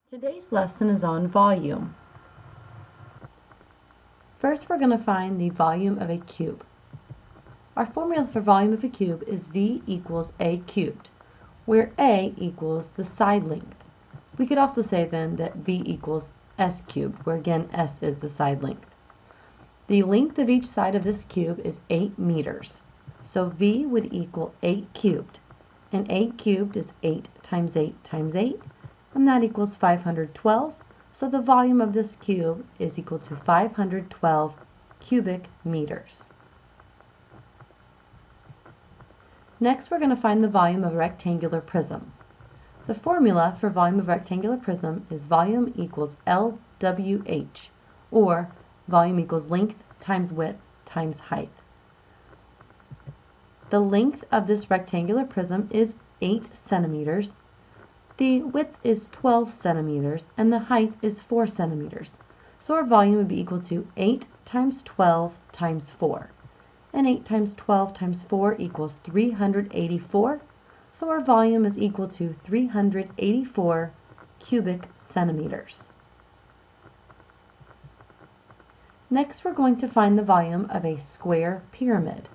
Today's lesson is on volume. First, we're going to find the volume of a cube. Our formula for volume of a cube is V equals A cubed, where A equals the side length. We could also say then that V equals S cubed, where again S is the side length. The length of each side of this cube is 8 meters. So V would equal 8 cubed, and 8 cubed is 8 times 8 times 8. And that equals 512, so the volume of this cube is equal to 512 cubic meters. Next, we're going to find the volume of a rectangular prism. The formula for volume of a rectangular prism is volume equals LWH, or volume equals length times width times height. The length of this rectangular prism is 8 centimeters. The width is 12 centimeters and the height is 4 centimeters. So our volume would be equal to 8 times 12 times 4. And 8 times 12 times 4 equals 384. So our volume is equal to 384 cubic centimeters. Next, we're going to find the volume of a square pyramid.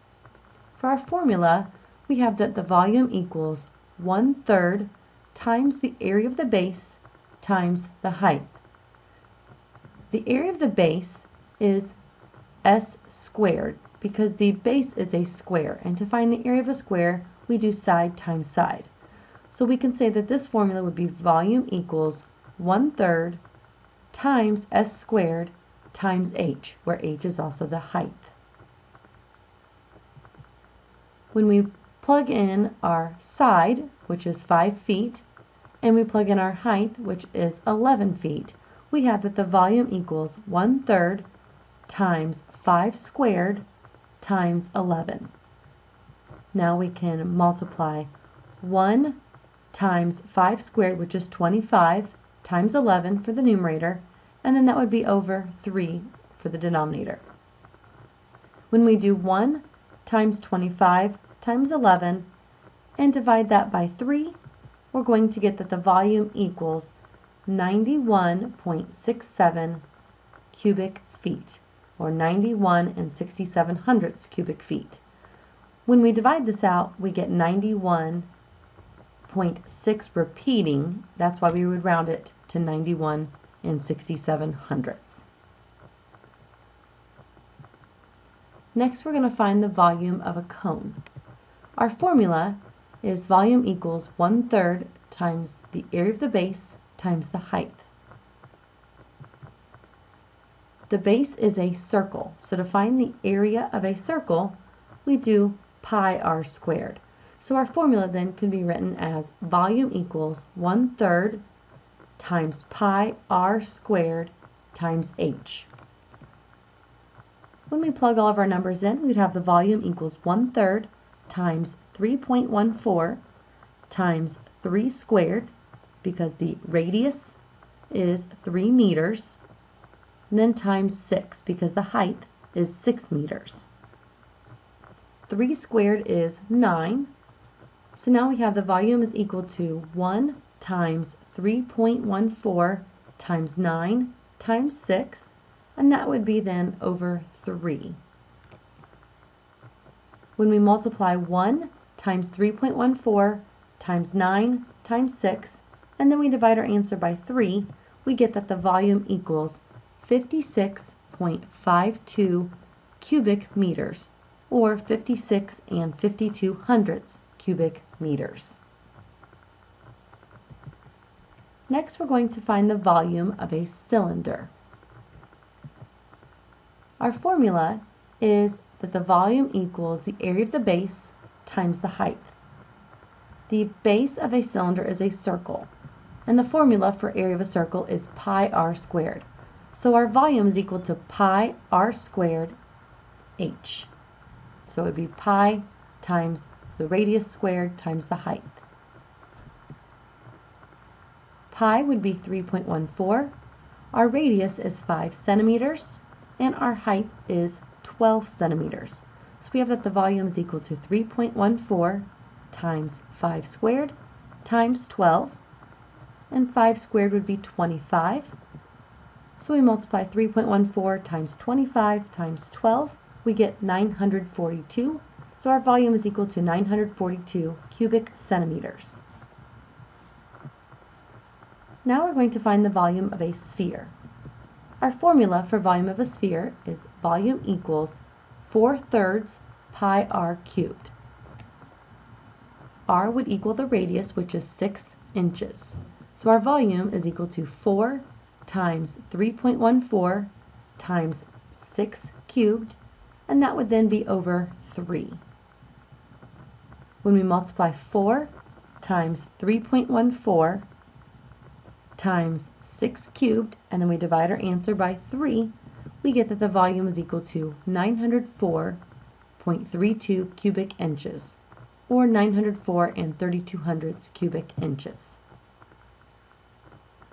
For our formula, we have that the volume equals 1/3 times the area of the base times the height. The area of the base is S squared because the base is a square, and to find the area of a square we do side times side. So we can say that this formula would be volume equals 1/3 times S squared times H, where H is also the height. When we plug in our side, which is 5 feet, and we plug in our height, which is 11 feet, we have that the volume equals 1/3 times 5 squared times 11. Now we can multiply 1 times 5 squared, which is 25, times 11 for the numerator, and then that would be over 3 for the denominator. When we do 1 times 25 times 11 and divide that by 3, we're going to get that the volume equals 91.67 cubic feet, or 91 67/100 cubic feet. When we divide this out, we get 91.6 repeating. That's why we would round it to 91 67/100. Next, we're going to find the volume of a cone. Our formula is volume equals 1/3 times the area of the base times the height. The base is a circle, so to find the area of a circle, we do pi r squared. So our formula then can be written as volume equals 1/3 times pi r squared times h. When we plug all of our numbers in, we'd have the volume equals 1/3 times 3.14 times 3 squared, because the radius is 3 meters, and then times 6 because the height is 6 meters. 3 squared is 9, so now we have the volume is equal to 1 times 3.14 times 9 times 6, and that would be then over 3. When we multiply 1 times 3.14 times 9 times 6, and then we divide our answer by 3, we get that the volume equals 56.52 cubic meters, or 56 52/100 cubic meters. Next, we're going to find the volume of a cylinder. Our formula is that the volume equals the area of the base times the height. The base of a cylinder is a circle, and the formula for area of a circle is pi r squared. So our volume is equal to pi r squared h. So it would be pi times the radius squared times the height. Pi would be 3.14. Our radius is 5 centimeters, and our height is 12 centimeters. So we have that the volume is equal to 3.14 times 5 squared times 12. and 5 squared would be 25. So we multiply 3.14 times 25 times 12, we get 942. So our volume is equal to 942 cubic centimeters. Now we're going to find the volume of a sphere. Our formula for volume of a sphere is volume equals 4/3 pi r cubed. R would equal the radius, which is 6 inches. So our volume is equal to 4 times 3.14 times 6 cubed, and that would then be over 3. When we multiply 4 times 3.14 times 6 cubed, and then we divide our answer by 3, we get that the volume is equal to 904.32 cubic inches, or 904 and 32 hundredths cubic inches.